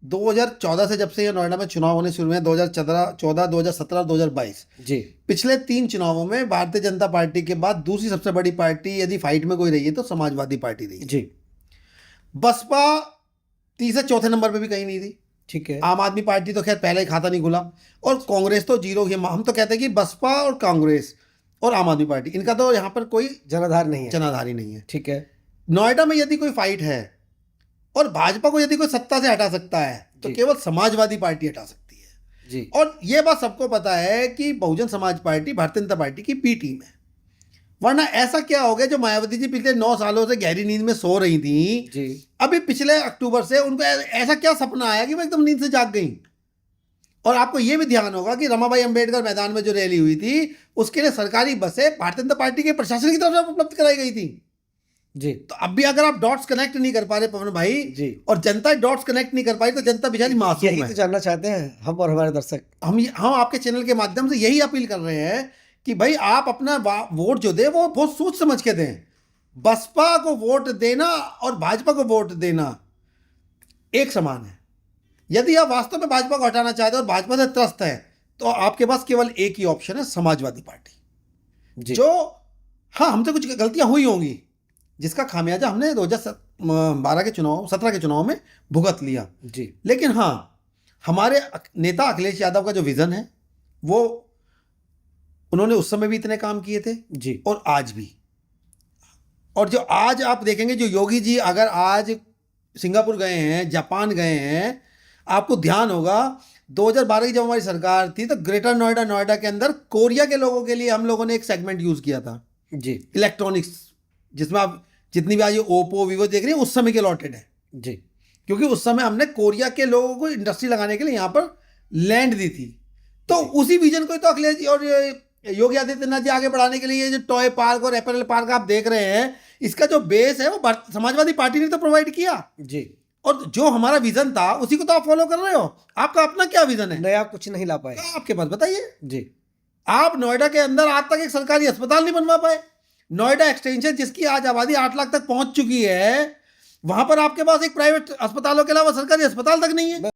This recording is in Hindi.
2014 से जब से ये नोएडा में चुनाव होने शुरू हुए हैं, 2014, 2017, 2022, जी पिछले 3 चुनावों में भारतीय जनता पार्टी के बाद दूसरी सबसे बड़ी पार्टी यदि फाइट में कोई रही है तो समाजवादी पार्टी रही है। जी बसपा तीसरे चौथे नंबर पे भी कहीं नहीं थी। ठीक है। आम आदमी पार्टी तो खैर पहले ही खाता नहीं खुला, और कांग्रेस तो जीरो ही। हम तो कहते हैं कि बसपा और कांग्रेस और आम आदमी पार्टी, इनका तो यहाँ पर कोई जनाधार नहीं है। जनाधारी नहीं है। ठीक है। नोएडा में यदि कोई फाइट है और भाजपा को यदि कोई सत्ता से हटा सकता है तो जी। केवल समाजवादी पार्टी हटा सकती है। जी और ये बात सबको पता है कि बहुजन समाज पार्टी भारतीय जनता पार्टी की बी टीम है। वरना ऐसा क्या हो गया, जो मायावती जी पिछले 9 सालों से गहरी नींद में सो रही थी, जी अभी पिछले अक्टूबर से उनको ऐसा क्या सपना आया कि वो एकदम नींद से जाग गई। और आपको ये भी ध्यान होगा कि रमाबाई अंबेडकर मैदान में जो रैली हुई थी, उसके लिए सरकारी बसें भारतीय जनता पार्टी के प्रशासन की तरफ से उपलब्ध कराई गई थी। जी तो अब भी अगर आप डॉट्स कनेक्ट नहीं कर पा रहे पवन भाई, जी और जनता डॉट्स कनेक्ट नहीं कर पाई, तो जनता बेचारी मासूम यही है। तो जानना चाहते हैं हम और हमारे दर्शक। हम आपके चैनल के माध्यम से यही अपील कर रहे हैं कि भाई आप अपना वोट जो दे वो बहुत सोच समझ के दें। बसपा को वोट देना और भाजपा को वोट देना एक समान है। यदि आप वास्तव में भाजपा को हटाना चाहते हैं और भाजपा से त्रस्त है, तो आपके पास केवल एक ही ऑप्शन है, समाजवादी पार्टी। जी जो हाँ, हमसे कुछ गलतियां हुई होंगी जिसका खामियाजा हमने 2017 के चुनाव में भुगत लिया। जी लेकिन हाँ, हमारे नेता अखिलेश यादव का जो विजन है, वो उन्होंने उस समय भी इतने काम किए थे जी और आज भी। और जो आज आप देखेंगे, जो योगी जी अगर आज सिंगापुर गए हैं, जापान गए हैं, आपको ध्यान होगा 2012 की जब हमारी सरकार थी तो ग्रेटर नोएडा के अंदर कोरिया के लोगों के लिए हम लोगों ने एक सेगमेंट यूज किया था, जी इलेक्ट्रॉनिक्स, जिसमें आप जितनी भी आज ये ओप्पो वीवो देख रहे हैं उस समय के लॉटेड है। जी क्योंकि उस समय हमने कोरिया के लोगों को इंडस्ट्री लगाने के लिए यहाँ पर लैंड दी थी। तो उसी विजन को तो अखिलेश जी और योगी आदित्यनाथ जी आगे बढ़ाने के लिए ये जो टॉय पार्क और एपरल पार्क आप देख रहे हैं, इसका जो बेस है वो समाजवादी पार्टी ने तो प्रोवाइड किया। जी और जो हमारा विजन था उसी को तो आप फॉलो कर रहे हो। आपका अपना क्या विजन है? नया कुछ नहीं ला पाए। आपके पास बताइए। जी आप नोएडा के अंदर आज तक एक सरकारी अस्पताल नहीं बनवा पाए। नोएडा एक्सटेंशन, जिसकी आज आबादी 8 लाख तक पहुंच चुकी है, वहां पर आपके पास एक प्राइवेट अस्पतालों के अलावा सरकारी अस्पताल तक नहीं है।